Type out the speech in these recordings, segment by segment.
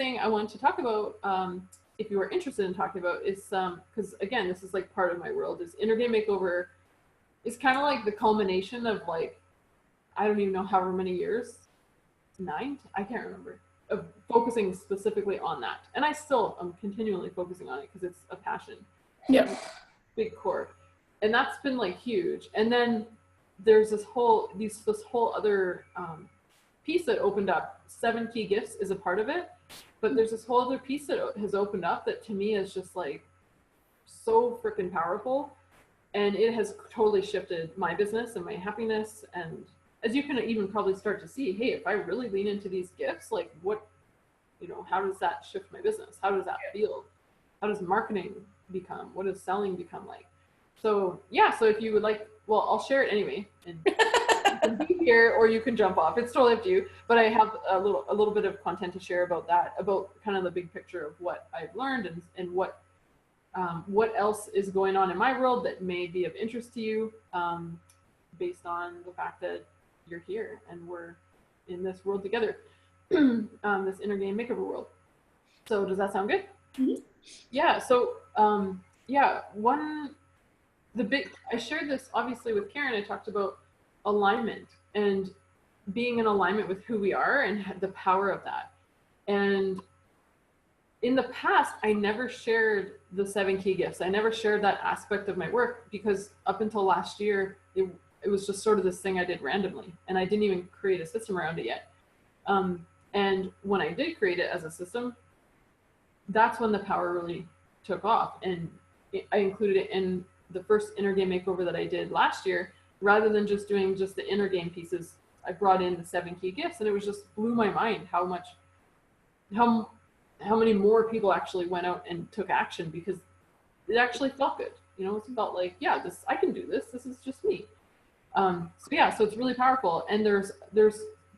thing I wanted to talk about, if you are interested in talking about, is because again, this is like part of my world, is Inner Game Makeover is kind of like the culmination of like, I don't even know however many years, 9, I can't remember, of focusing specifically on that. And I still am continually focusing on it because it's a passion. Yeah. Big core. And that's been like huge. And then there's this whole other piece that opened up. 7 Key Gifts is a part of it, but there's this whole other piece that has opened up that to me is just like so freaking powerful. And it has totally shifted my business and my happiness. And as you can even probably start to see, hey, if I really lean into these gifts, like what, you know, how does that shift my business? How does that feel? How does marketing become? What does selling become like? So yeah, so if you would like, well, I'll share it anyway, and you can be here or you can jump off. It's totally up to you. But I have a little bit of content to share about that, about kind of the big picture of what I've learned and what else is going on in my world that may be of interest to you, based on the fact that you're here and we're in this world together, this Inner Game Makeover world. So does that sound good? Mm-hmm. Yeah. So yeah, I shared this obviously with Karen. I talked about alignment and being in alignment with who we are and the power of that. And in the past, I never shared the 7 Key Gifts. I never shared that aspect of my work because up until last year, it was just sort of this thing I did randomly, and I didn't even create a system around it yet. And when I did create it as a system, that's when the power really took off. And I included it in the first Inner Game Makeover that I did last year. Rather than just doing just the inner game pieces, I brought in the 7 Key Gifts, and it was just blew my mind how many more people actually went out and took action, because it actually felt good. You know, it felt like, yeah, I can do this. This is just me. So yeah, so it's really powerful. And there's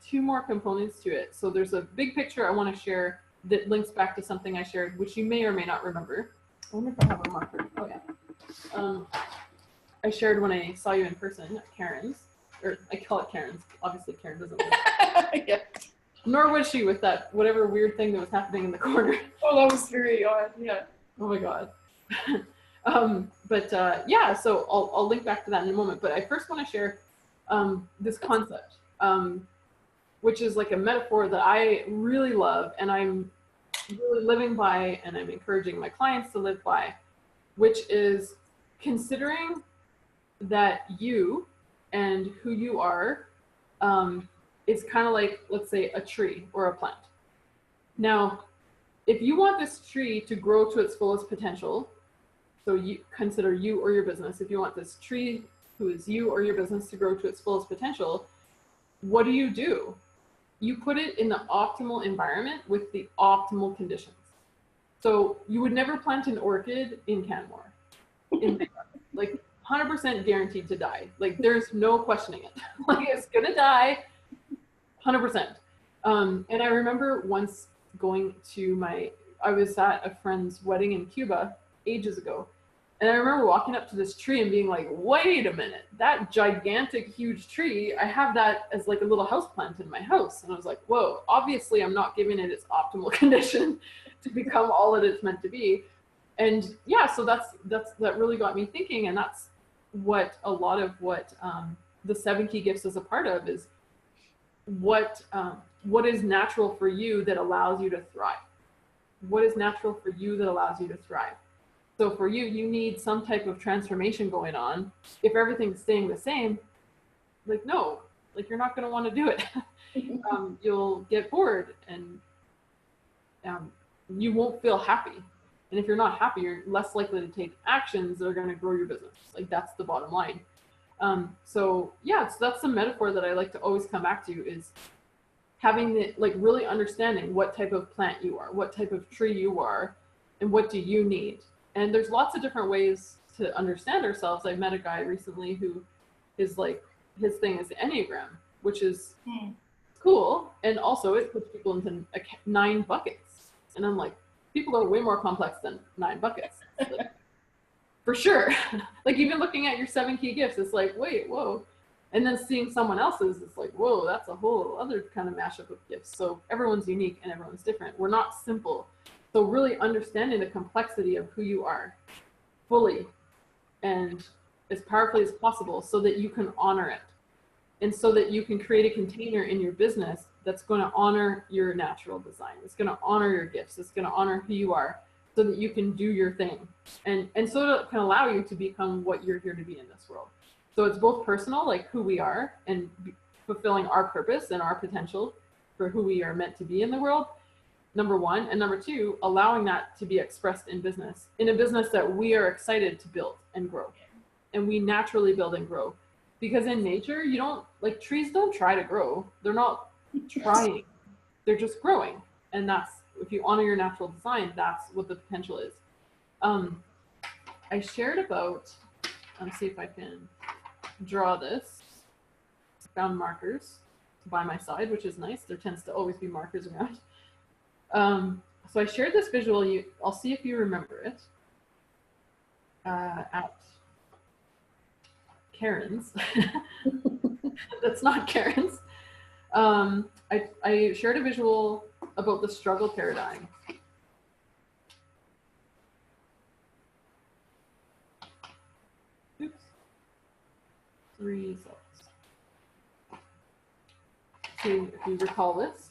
2 more components to it. So there's a big picture I want to share that links back to something I shared, which you may or may not remember. I wonder if I have a marker. Oh yeah. I shared when I saw you in person at Karen's, or I call it Karen's. Obviously Karen doesn't live. Yeah. Nor would she with that whatever weird thing that was happening in the corner. Oh, that was very odd. Yeah. Oh my God. Yeah, so I'll link back to that in a moment. But I first want to share this concept, which is like a metaphor that I really love, and I'm really living by, and I'm encouraging my clients to live by, which is considering that you and who you are is kind of like, let's say, a tree or a plant. Now, if you want this tree to grow to its fullest potential, so you consider you or your business, if you want this tree who is you or your business to grow to its fullest potential, what do? You put it in the optimal environment with the optimal conditions. So you would never plant an orchid in Canmore, like 100% guaranteed to die. Like there's no questioning it. Like it's gonna die, 100%. And I remember once going to I was at a friend's wedding in Cuba ages ago. And I remember walking up to this tree and being like, wait a minute, that gigantic, huge tree, I have that as like a little house plant in my house. And I was like, whoa, obviously I'm not giving it its optimal condition to become all that it's meant to be. And yeah, so that really got me thinking. And that's what a lot of what the 7 Key Gifts is a part of, is what is natural for you that allows you to thrive? What is natural for you that allows you to thrive? So for you, you need some type of transformation going on. If everything's staying the same, like, no, like you're not going to want to do it. You'll get bored and you won't feel happy. And if you're not happy, you're less likely to take actions that are going to grow your business. Like that's the bottom line. So yeah, so that's the metaphor that I like to always come back to, is having the, like really understanding what type of plant you are, what type of tree you are, and what do you need. And there's lots of different ways to understand ourselves. I met a guy recently who is like, his thing is the Enneagram, which is cool. And also it puts people into 9 buckets. And I'm like, people are way more complex than 9 buckets. Like, for sure. Like even looking at your 7 Key Gifts, it's like, wait, whoa. And then seeing someone else's, it's like, whoa, that's a whole other kind of mashup of gifts. So everyone's unique and everyone's different. We're not simple. So really understanding the complexity of who you are fully and as powerfully as possible so that you can honor it. And so that you can create a container in your business that's going to honor your natural design. It's going to honor your gifts. It's going to honor who you are so that you can do your thing. And so that it can allow you to become what you're here to be in this world. So it's both personal, like who we are and fulfilling our purpose and our potential for who we are meant to be in the world, number one. And number two, allowing that to be expressed in a business that we are excited to build and grow. And we naturally build and grow. Because in nature, you don't, like trees don't try to grow. They're not trying. They're just growing. And that's, if you honor your natural design, that's what the potential is. I shared about, let's see if I can draw this. Found markers by my side, which is nice. There tends to always be markers around. So I shared this visual. I'll see if you remember it. At Karen's. That's not Karen's. I shared a visual about the struggle paradigm. Oops. Results. See if you recall this.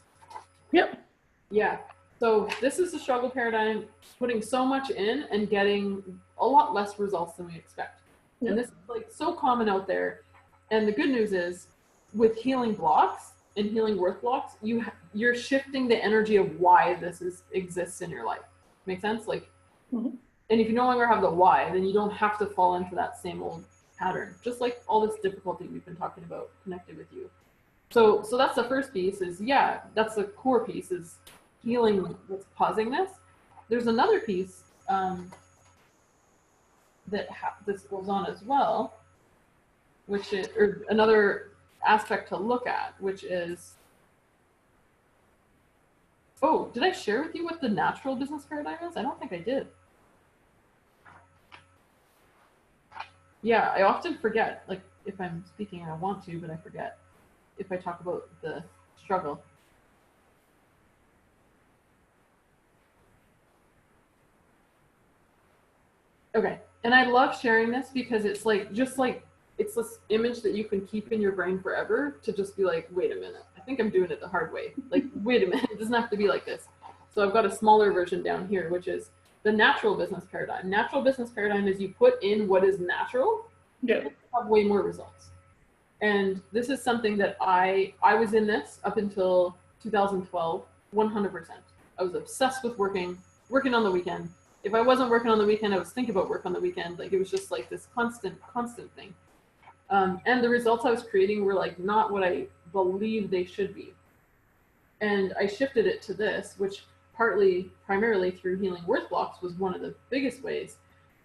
Yep. Yeah. So this is the struggle paradigm, putting so much in and getting a lot less results than we expect. Yep. And this is like so common out there. And the good news is with healing blocks and healing worth blocks, you're shifting the energy of why this exists in your life. Make sense? Like, and if you no longer have the why, then you don't have to fall into that same old pattern. Just like all this difficulty we've been talking about connected with you. So that's the first piece is, yeah, that's the core piece is healing what's causing this. There's another piece that this goes on as well, which is, or another aspect to look at, which is, oh, did I share with you what the natural business paradigm is? I don't think I did. Yeah, I often forget, like if I'm speaking, I want to, but I forget if I talk about the struggle. Okay, and I love sharing this because it's like, just like, it's this image that you can keep in your brain forever to just be like, wait a minute, I think I'm doing it the hard way. Like, wait a minute, it doesn't have to be like this. So I've got a smaller version down here, which is the natural business paradigm. Natural business paradigm is you put in what is natural, yeah, you have way more results. And this is something that I was in this up until 2012, 100%. I was obsessed with working on the weekend. If I wasn't working on the weekend, I was thinking about work on the weekend. Like it was just like this constant thing. And the results I was creating were like not what I believed they should be. And I shifted it to this, which primarily through healing worth blocks was one of the biggest ways.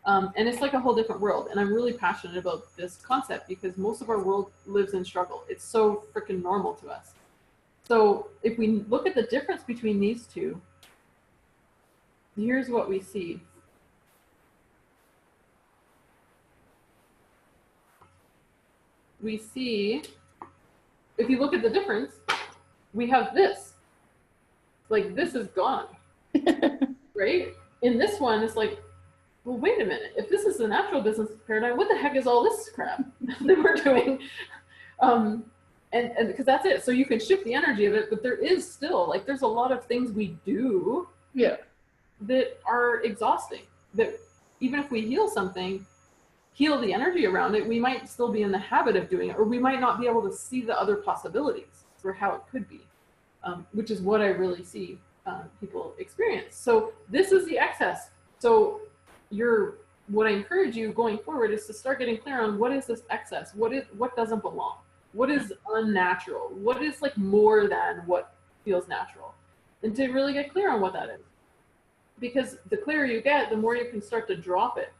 And it's like a whole different world. And I'm really passionate about this concept because most of our world lives in struggle. It's so freaking normal to us. So if we look at the difference between these two, here's what we see. We see, if you look at the difference, we have this. Like this is gone, right? In this one, it's like, well, wait a minute. If this is the natural business paradigm, what the heck is all this crap that we're doing? And because that's it. So you can shift the energy of it, but there is still, like, there's a lot of things we do that are exhausting. That even if we heal something, heal the energy around it, we might still be in the habit of doing it, or we might not be able to see the other possibilities for how it could be, which is what I really see people experience. So this is the excess. So what I encourage you going forward is to start getting clear on what is this excess, what doesn't belong, what is unnatural, what is like more than what feels natural, and to really get clear on what that is. Because the clearer you get, the more you can start to drop it.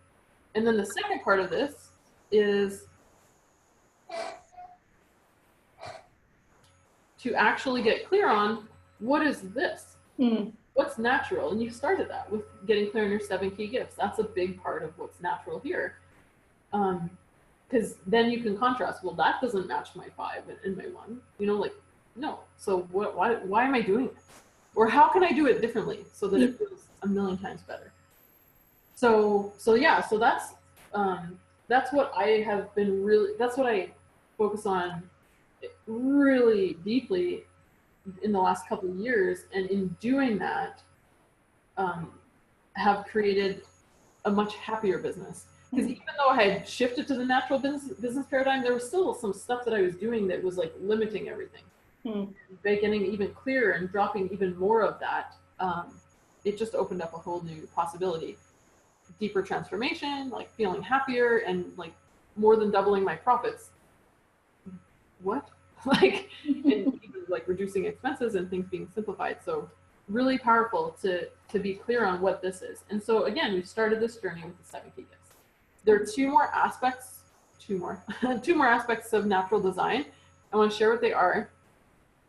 And then the second part of this is to actually get clear on what is this? What's natural? And you started that with getting clear on your 7 key gifts. That's a big part of what's natural here. because then you can contrast, well, that doesn't match my 5 and my 1, like, no. So why am I doing this? Or how can I do it differently so that it feels a million times better? So that's what I have been that's what I focus on really deeply in the last couple of years. And in doing that, have created a much happier business. Because even though I had shifted to the natural business paradigm, there was still some stuff that I was doing that was like limiting everything. By getting even clearer and dropping even more of that, it just opened up a whole new possibility. Deeper transformation, like feeling happier, and like more than doubling my profits. What? Like, and even like reducing expenses and things being simplified. So really powerful to be clear on what this is. And so again, we started this journey with the 7 key gifts. There are two more aspects of natural design. I want to share what they are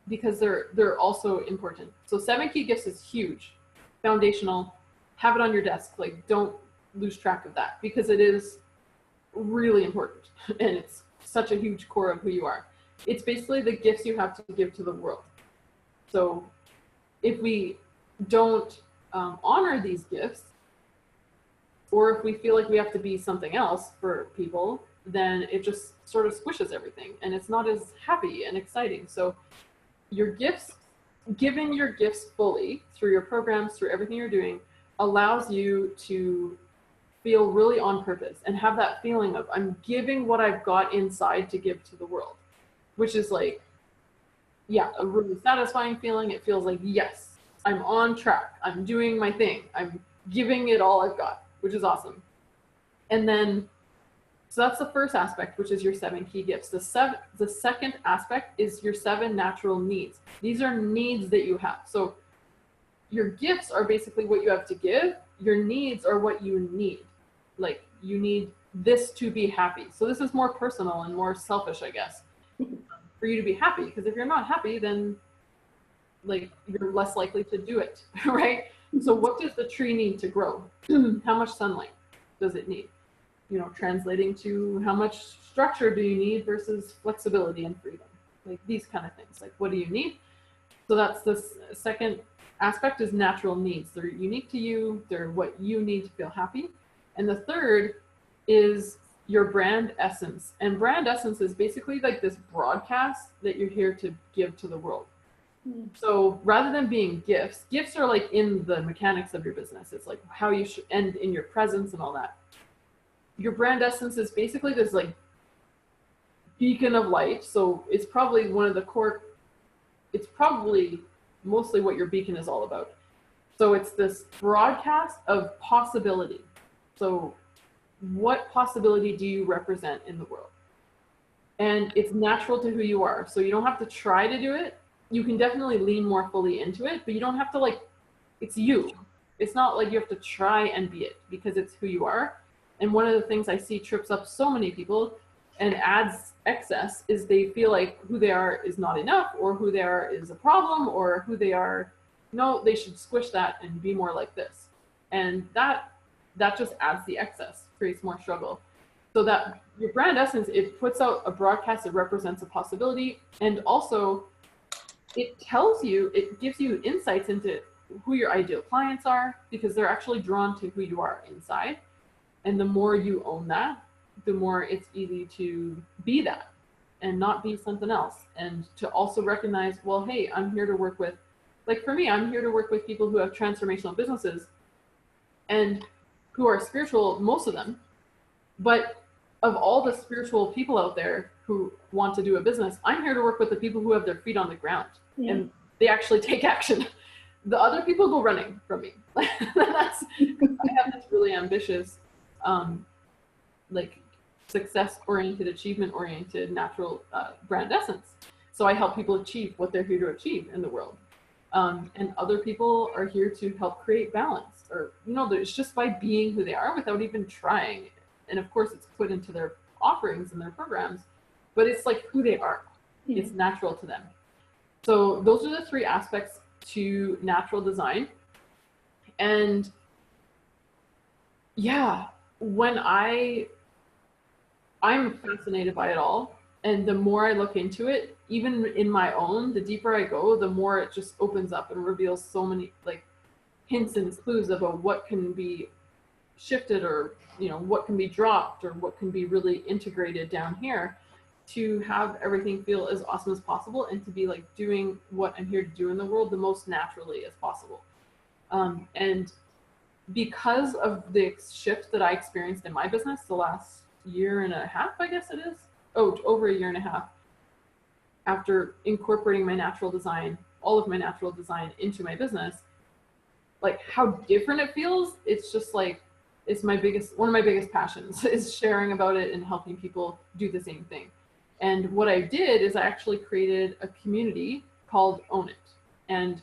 because they're also important. So 7 key gifts is huge, foundational. Have it on your desk. Like, don't lose track of that because it is really important and it's such a huge core of who you are. It's basically the gifts you have to give to the world. So if we don't honor these gifts, or if we feel like we have to be something else for people, then it just sort of squishes everything and it's not as happy and exciting. So your gifts, giving your gifts fully through your programs, through everything you're doing, allows you to feel really on purpose and have that feeling of, I'm giving what I've got inside to give to the world, which is like, yeah, a really satisfying feeling. It feels like, yes, I'm on track. I'm doing my thing. I'm giving it all I've got, which is awesome. And then, so that's the first aspect, which is your 7 key gifts. The second aspect is your 7 natural needs. These are needs that you have. So your gifts are basically what you have to give. Your needs are what you need. Like, you need this to be happy. So this is more personal and more selfish, I guess, for you to be happy. Because if you're not happy, then like you're less likely to do it, right? So what does the tree need to grow? How much sunlight does it need? Translating to how much structure do you need versus flexibility and freedom? Like these kind of things. Like, what do you need? So that's the second aspect, is natural needs. They're unique to you. They're what you need to feel happy. And the third is your brand essence. And brand essence is basically like this broadcast that you're here to give to the world. So rather than being gifts are like in the mechanics of your business. It's like how you should end in your presence and all that. Your brand essence is basically this like beacon of light. So it's probably one of the core, it's probably mostly what your beacon is all about. So it's this broadcast of possibility. So what possibility do you represent in the world? And it's natural to who you are. So you don't have to try to do it. You can definitely lean more fully into it, but you don't have to like, it's you. It's not like you have to try and be it, because it's who you are. And one of the things I see trips up so many people and adds excess is they feel like who they are is not enough, or who they are is a problem, or who they are, no, they should squish that and be more like this. And that just adds the excess, creates more struggle. So that your brand essence, it puts out a broadcast that represents a possibility, and also it tells you, it gives you insights into who your ideal clients are, because they're actually drawn to who you are inside. And the more you own that, the more it's easy to be that and not be something else. And to also recognize, well, hey, I'm here to work with, like for me, I'm here to work with people who have transformational businesses and who are spiritual, most of them. But of all the spiritual people out there who want to do a business, I'm here to work with the people who have their feet on the ground and they actually take action. The other people go running from me. I have this really ambitious, like success-oriented, achievement-oriented, natural brand essence. So I help people achieve what they're here to achieve in the world. And other people are here to help create balance, or, it's just by being who they are without even trying. And of course it's put into their offerings and their programs, but it's like who they are. It's natural to them. So those are the 3 aspects to natural design. And yeah, when I I'm fascinated by it all. And the more I look into it, even in my own, the deeper I go, the more it just opens up and reveals so many like hints and clues about what can be shifted, or what can be dropped, or what can be really integrated down here to have everything feel as awesome as possible, and to be like doing what I'm here to do in the world the most naturally as possible. And because of the shift that I experienced in my business the last year and a half, I guess it is, over a year and a half, after incorporating my natural design, all of my natural design into my business, like how different it feels. It's just like, it's one of my biggest passions is sharing about it and helping people do the same thing. And what I did is I actually created a community called Own It. And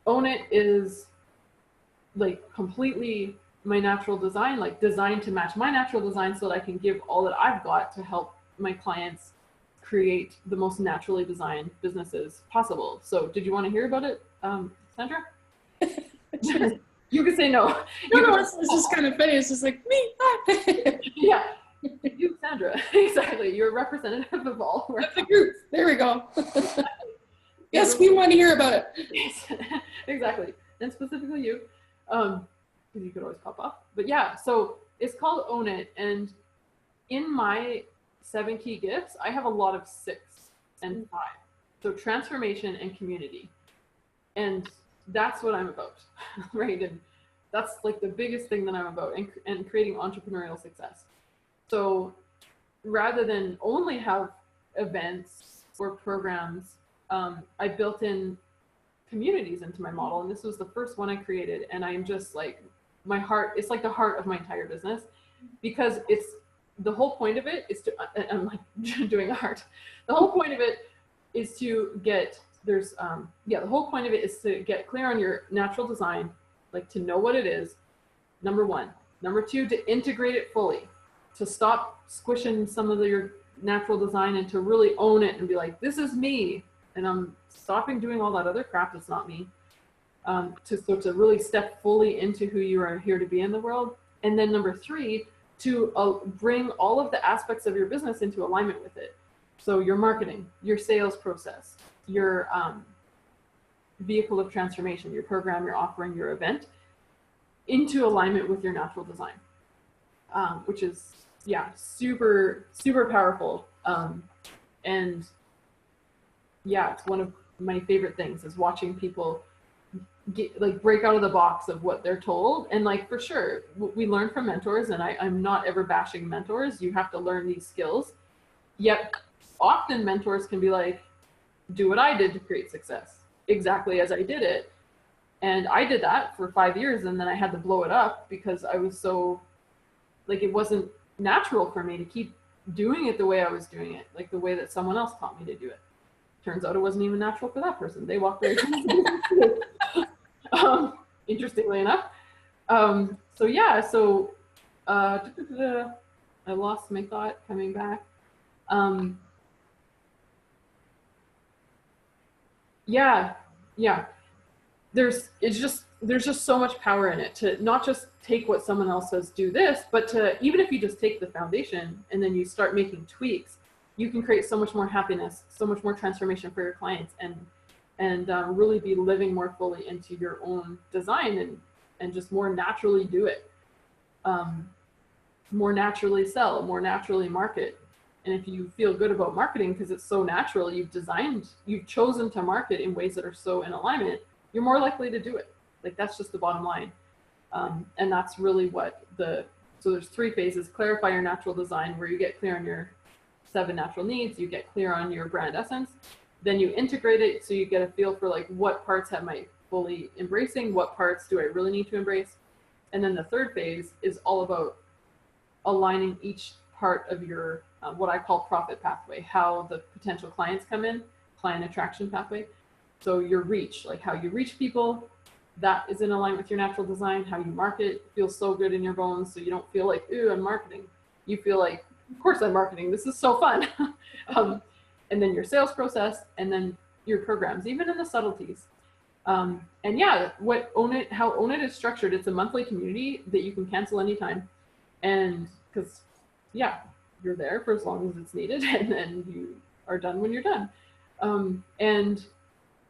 Own It is like completely my natural design, like designed to match my natural design so that I can give all that I've got to help my clients create the most naturally designed businesses possible. So did you want to hear about it, Sandra? You could say no. No, it's just kind of funny. It's just like me. Yeah, you, Sandra, exactly. You're a representative of all. That's the group. There we go. Yes, we want to hear about it. Yes, exactly, and specifically you, because you could always pop off. But yeah, so it's called Own It, and in my 7 key gifts, I have a lot of 6 and 5. So transformation and community, and that's what I'm about, right? And that's like the biggest thing that I'm about, and creating entrepreneurial success. So rather than only have events or programs, I built in communities into my model. And this was the first one I created. And I'm just like, my heart, it's like the heart of my entire business, because it's the whole point of it is to, I'm like doing a heart. The whole point of it is to get, the whole point of it is to get clear on your natural design, like to know what it is, number 1. Number 2, to integrate it fully, to stop squishing some of your natural design and to really own it and be like, this is me. And I'm stopping doing all that other crap that's not me. To really step fully into who you are here to be in the world. And then number 3, to bring all of the aspects of your business into alignment with it. So your marketing, your sales process, your vehicle of transformation, your program, your offering, your event, into alignment with your natural design, which is, yeah, super, super powerful. And yeah, it's one of my favorite things is watching people break out of the box of what they're told. And like, for sure, we learn from mentors, and I'm not ever bashing mentors. You have to learn these skills. Yet often mentors can be like, do what I did to create success, exactly as I did it. And I did that for 5 years, and then I had to blow it up because I was so, like, it wasn't natural for me to keep doing it the way I was doing it, like the way that someone else taught me to do it. Turns out it wasn't even natural for that person. They walked away from it. Interestingly enough. So yeah, so I lost my thought coming back. Yeah. There's just so much power in it to not just take what someone else says, do this, but to, even if you just take the foundation and then you start making tweaks, you can create so much more happiness, so much more transformation for your clients, and really be living more fully into your own design, and just more naturally do it, more naturally sell, more naturally market. And if you feel good about marketing because it's so natural, you've chosen to market in ways that are so in alignment, you're more likely to do it. Like, that's just the bottom line. And that's really what so there's 3 phases: clarify your natural design, where you get clear on your 7 natural needs, you get clear on your brand essence, then you integrate it so you get a feel for like, what parts am I fully embracing, what parts do I really need to embrace. And then the 3rd phase is all about aligning each part of your what I call profit pathway, how the potential clients come in, client attraction pathway. So your reach, like how you reach people, that is in alignment with your natural design. How you market feels so good in your bones, so you don't feel like, ooh, I'm marketing. You feel like, of course I'm marketing, this is so fun. And then your sales process, and then your programs, even in the subtleties. And yeah, how Own It is structured, it's a monthly community that you can cancel anytime. And because, yeah, you're there for as long as it's needed, and then you are done when you're done. And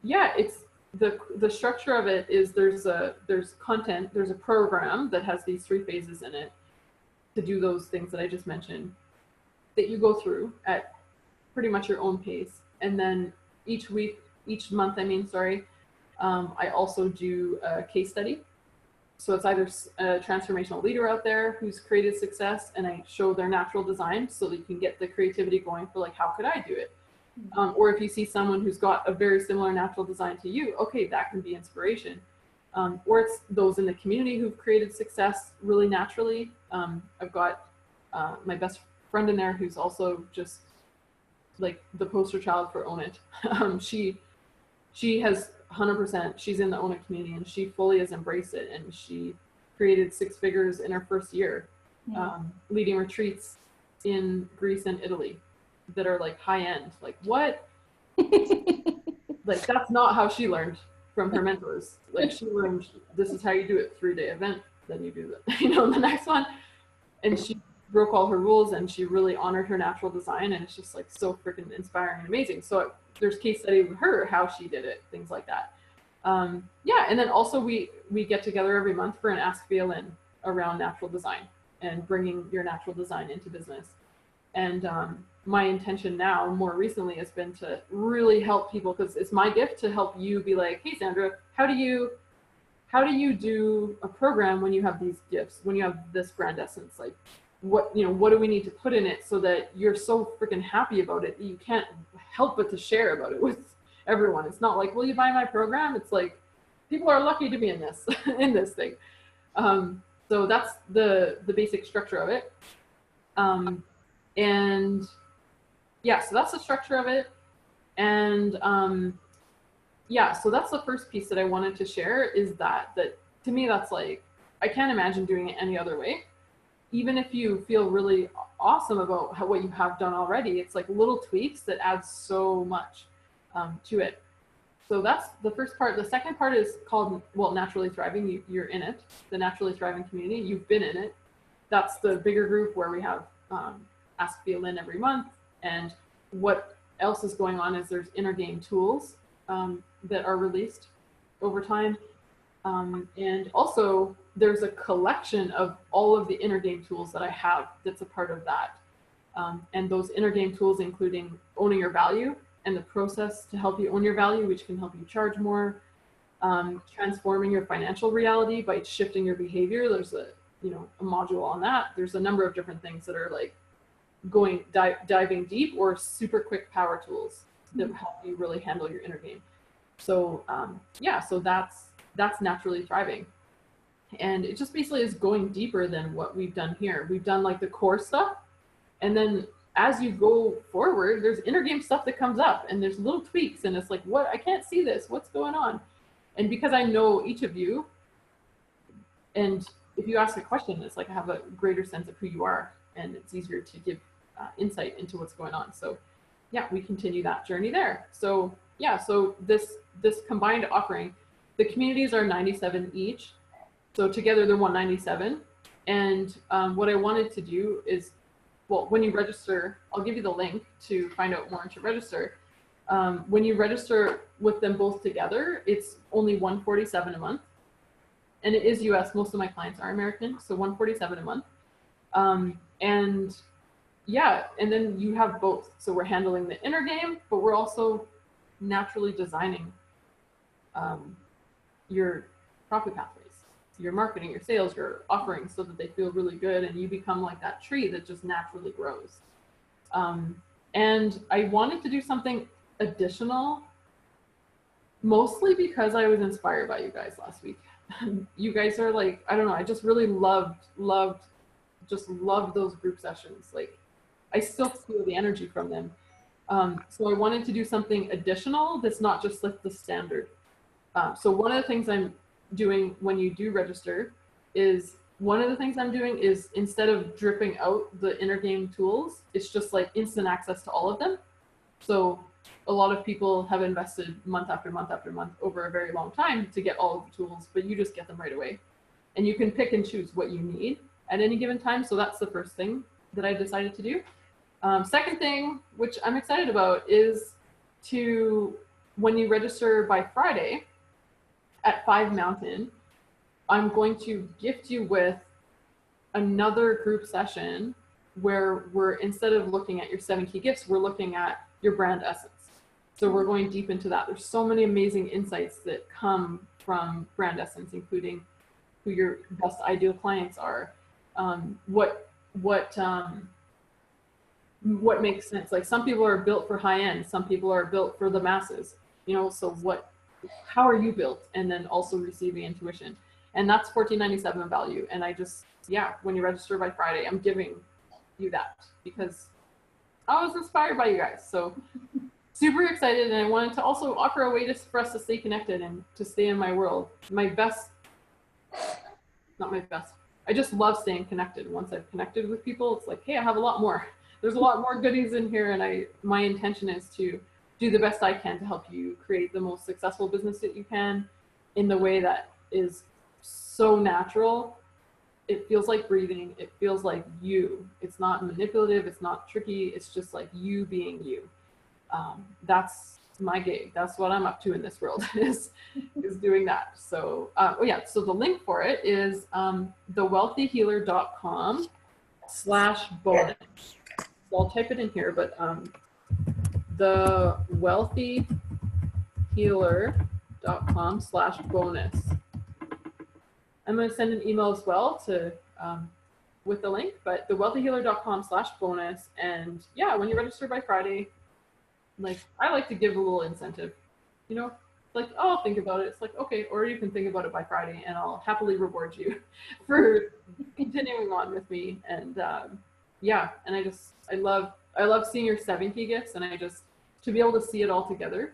yeah, it's the structure of it is there's content, there's a program that has these 3 phases in it to do those things that I just mentioned that you go through at pretty much your own pace. And then each month, I also do a case study. So it's either a transformational leader out there who's created success, and I show their natural design so that you can get the creativity going for like, how could I do it? Or if you see someone who's got a very similar natural design to you, okay, that can be inspiration. Or it's those in the community who've created success really naturally. I've got my best friend in there who's also just like the poster child for Own It. She has 100%, she's in the Own It community, and she fully has embraced it, and she created 6 figures in her first year, leading retreats in Greece and Italy that are like high end. Like, what? Like, that's not how she learned from her mentors. Like, she learned this is how you do it, 3-day event, then you do that, the next one. And she broke all her rules, and she really honored her natural design, and it's just like so freaking inspiring and amazing. So there's case study with her, how she did it, things like that. Yeah, and then also we get together every month for an Ask VLN around natural design and bringing your natural design into business. And my intention now, more recently, has been to really help people, because it's my gift to help you be like, hey, Sandra, how do you do a program when you have these gifts, when you have this brand essence? Like, what do we need to put in it so that you're so freaking happy about it that you can't help but to share about it with everyone? It's not like, will you buy my program? It's like, people are lucky to be in this in this thing. So that's the basic structure of it. And yeah, so that's the structure of it. And yeah, so that's the first piece that I wanted to share, is that to me, that's like, I can't imagine doing it any other way. Even if you feel really awesome about what you have done already, it's like little tweaks that add so much to it. So that's the first part. The second part is called, well, Naturally Thriving. You're in it, the Naturally Thriving community. You've been in it. That's the bigger group where we have Ask VLN every month. And what else is going on is there's inner game tools that are released over time. And also there's a collection of all of the inner game tools that I have that's a part of that. And those inner game tools, including owning your value and the process to help you own your value, which can help you charge more, transforming your financial reality by shifting your behavior. There's a module on that. There's a number of different things that are like diving deep, or super quick power tools that help you really handle your inner game. So yeah, so that's Naturally Thriving. And it just basically is going deeper than what we've done here. We've done like the core stuff, and then as you go forward, there's inner game stuff that comes up, and there's little tweaks, and it's like, what? I can't see this. What's going on? And because I know each of you, and if you ask a question, it's like I have a greater sense of who you are, and it's easier to give insight into what's going on. So yeah, we continue that journey there. So yeah, so this combined offering, the communities are 97 each. So together they're 197. And what I wanted to do is, well, when you register, I'll give you the link to find out more and to register. When you register with them both together, it's only $147 a month. And it is US, most of my clients are American, so $147 a month. And yeah, and then you have both. So we're handling the inner game, but we're also naturally designing your profit pathways, your marketing, your sales, your offerings, so that they feel really good, and you become like that tree that just naturally grows. And I wanted to do something additional, mostly because I was inspired by you guys last week. You guys are like, I don't know, I just really loved those group sessions. Like, I still feel the energy from them. So I wanted to do something additional that's not just like the standard. So one of the things I'm doing when you do register is, instead of dripping out the inner game tools, it's just like instant access to all of them. So a lot of people have invested month after month after month over a very long time to get all of the tools, but you just get them right away. And you can pick and choose what you need at any given time. So that's the first thing that I decided to do. Second thing, which I'm excited about, is when you register by Friday at 5 Mountain, I'm going to gift you with another group session where instead of looking at your 7 key gifts, we're looking at your brand essence. So we're going deep into that. There's so many amazing insights that come from brand essence, including who your best ideal clients are, what makes sense. Like some people are built for high end, some people are built for the masses, so how are you built? And then also receiving intuition. And that's $14.97 value. And when you register by Friday, I'm giving you that because I was inspired by you guys. So super excited. And I wanted to also offer a way for us to stay connected and to stay in my world. I just love staying connected. Once I've connected with people, it's like, hey, I have a lot more. There's a lot more goodies in here. And my intention is to do the best I can to help you create the most successful business that you can in the way that is so natural. It feels like breathing. It feels like you. It's not manipulative. It's not tricky. It's just like you being you. That's my gig. That's what I'm up to in this world is doing that. So, so the link for it is thewealthyhealer.com/bonus. So I'll type it in here, but thewealthyhealer.com/bonus. I'm going to send an email as well with the link, but thewealthyhealer.com/bonus. And yeah, when you register by Friday, I like to give a little incentive, like, oh, think about it. It's like, okay, or you can think about it by Friday and I'll happily reward you for continuing on with me. And and I love seeing your 7 key gifts, and to be able to see it all together,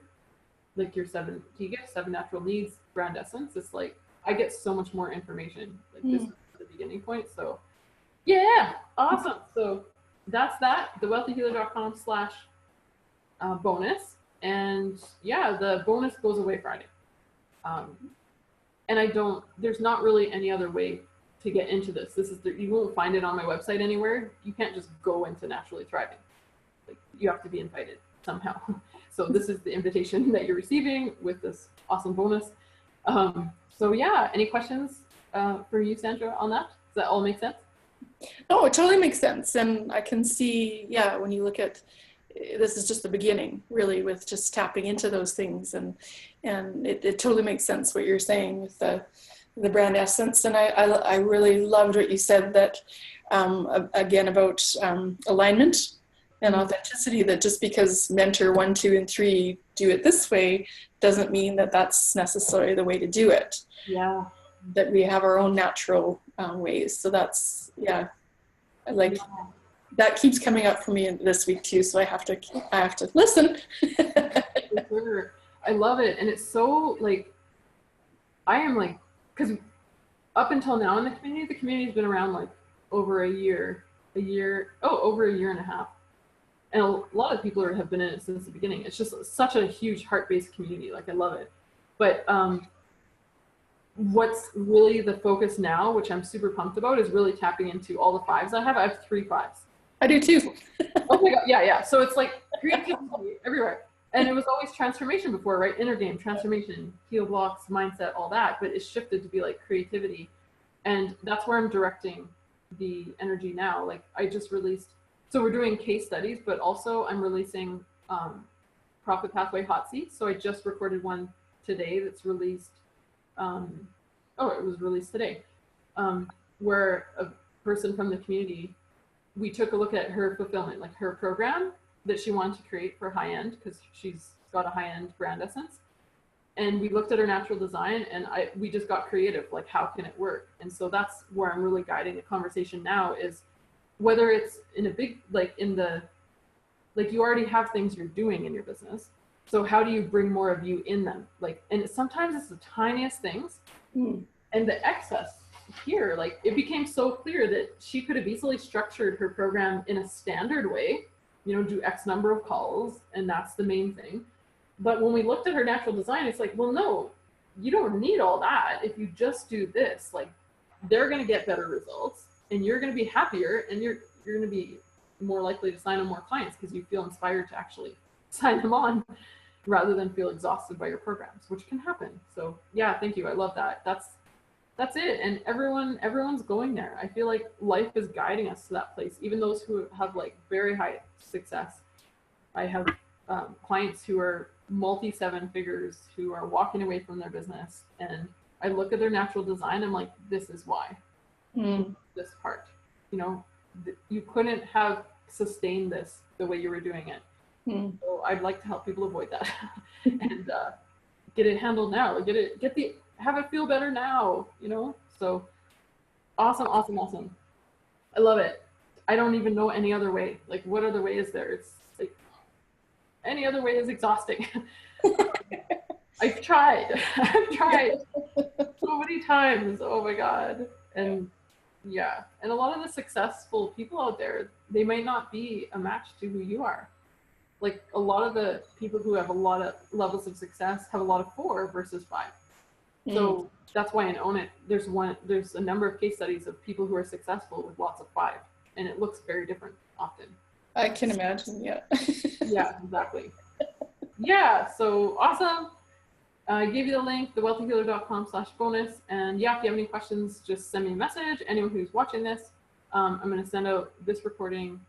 like your 7 key gifts, 7 natural needs, brand essence, it's like, I get so much more information. This is the beginning point. So yeah, awesome. So that's that, thewealthyhealer.com/bonus. And yeah, the bonus goes away Friday. And there's not really any other way to get into this. You won't find it on my website anywhere. You can't just go into Naturally Thriving. You have to be invited somehow. So this is the invitation that you're receiving with this awesome bonus. So yeah, any questions for you, Sandra, on that? Does that all make sense? No, it totally makes sense. And I can see, when you look at, this is just the beginning, really, with just tapping into those things. And it totally makes sense what you're saying with the brand essence. And I really loved what you said that, again, about alignment and authenticity, that just because mentor 1, 2, and 3 do it this way doesn't mean that that's necessarily the way to do it. Yeah. That we have our own natural ways. So that's, that keeps coming up for me this week too. So I have to listen. Sure. I love it. And it's so because up until now in the community's been around over a year and a half. And a lot of people have been in it since the beginning. It's just such a huge heart-based community. I love it. But what's really the focus now, which I'm super pumped about, is really tapping into all the 5s I have. I have 3 5s. I do too. Oh my God. Yeah. So it's creativity everywhere. And it was always transformation before, right? Inner game, transformation, heal blocks, mindset, all that. But it's shifted to be creativity. And that's where I'm directing the energy now. I just released, so we're doing case studies, but also I'm releasing Profit Pathway Hot Seats. So I just recorded one today that's released. It was released today, where a person from the community, we took a look at her fulfillment, her program that she wanted to create for high end, because she's got a high end brand essence. And we looked at her natural design, and we just got creative, how can it work? And so that's where I'm really guiding the conversation now, is whether it's in a big, you already have things you're doing in your business. So how do you bring more of you in them? And sometimes it's the tiniest things, and the excess here, it became so clear that she could have easily structured her program in a standard way, do X number of calls, and that's the main thing. But when we looked at her natural design, it's well, no, you don't need all that. If you just do this, they're going to get better results, and you're going to be happier, and you're going to be more likely to sign on more clients because you feel inspired to actually sign them on rather than feel exhausted by your programs, which can happen. So yeah, thank you. I love that. That's it. And everyone's going there. I feel like life is guiding us to that place. Even those who have like very high success. I have clients who are multi 7 figures who are walking away from their business, and I look at their natural design. I'm like, this is why. This part, you know, you couldn't have sustained this the way you were doing it. So I'd like to help people avoid that and get it handled now. Have it feel better now, you know? So awesome. I love it. I don't even know any other way. Like, what other way is there? It's like, any other way is exhausting. I've tried so many times. Oh my God. And yeah. And a lot of the successful people out there, they might not be a match to who you are. Like, a lot of the people who have a lot of levels of success have a lot of 4 versus 5. So that's why in Own It, there's a number of case studies of people who are successful with lots of 5, and it looks very different often. I can imagine, yeah. Yeah, exactly. Yeah, so awesome. I gave you the link, thewealthyhealer.com/bonus. And yeah, if you have any questions, just send me a message. Anyone who's watching this, I'm going to send out this recording.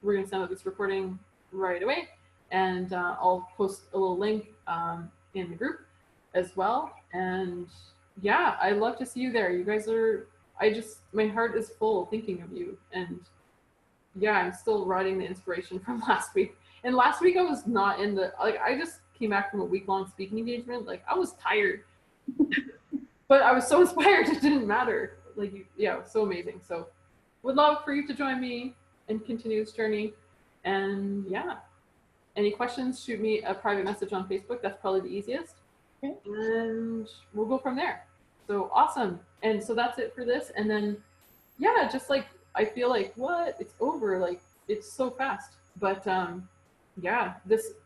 We're going to send out this recording right away. And I'll post a little link in the group as well. And yeah, I'd love to see you there. You guys are, my heart is full thinking of you. And yeah, I'm still riding the inspiration from last week. And last week I was not in the, like, I just came back from a week-long speaking engagement. Like, I was tired, but I was so inspired it didn't matter. Like, yeah, it was so amazing. So would love for you to join me and continue this journey. And yeah, any questions, shoot me a private message on Facebook. That's probably the easiest. Okay. And we'll go from there. So awesome. And so that's it for this. And then, yeah, just like, I feel like, what? It's over. Like, it's so fast. But yeah,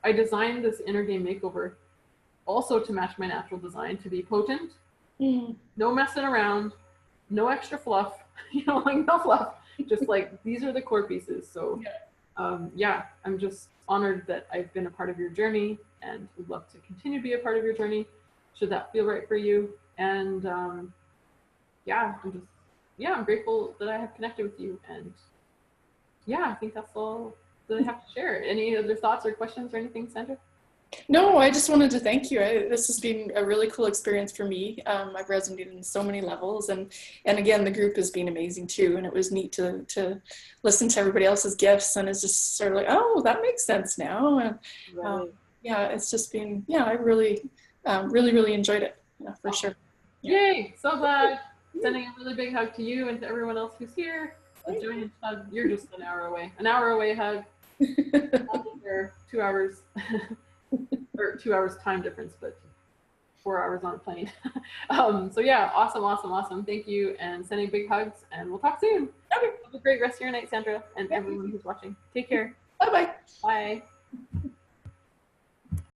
I designed this inner game makeover also to match my natural design, to be potent, no messing around, no extra fluff, you know, like no fluff, just like, these are the core pieces. So yeah, I'm just honored that I've been a part of your journey and would love to continue to be a part of your journey, should that feel right for you. And yeah, I'm grateful that I have connected with you. And yeah, I think that's all that I have to share. Any other thoughts or questions or anything, Sandra? No, I just wanted to thank you. This has been a really cool experience for me. I've resonated in so many levels, and again, the group has been amazing too. And it was neat to listen to everybody else's gifts, and it's just sort of like, oh, that makes sense now. And Right. yeah, it's just been, yeah, I really enjoyed it, for sure. Yeah. Yay! So glad. Sending a really big hug to you and to everyone else who's here. A giant hug. You're just an hour away. An hour away hug. 2 hours. Or 2 hours time difference, but 4 hours on a plane. So yeah, awesome. Thank you, and sending big hugs, and we'll talk soon. Okay. Have a great rest of your night, Sandra, and everyone who's watching. Take care. Bye-bye. Bye.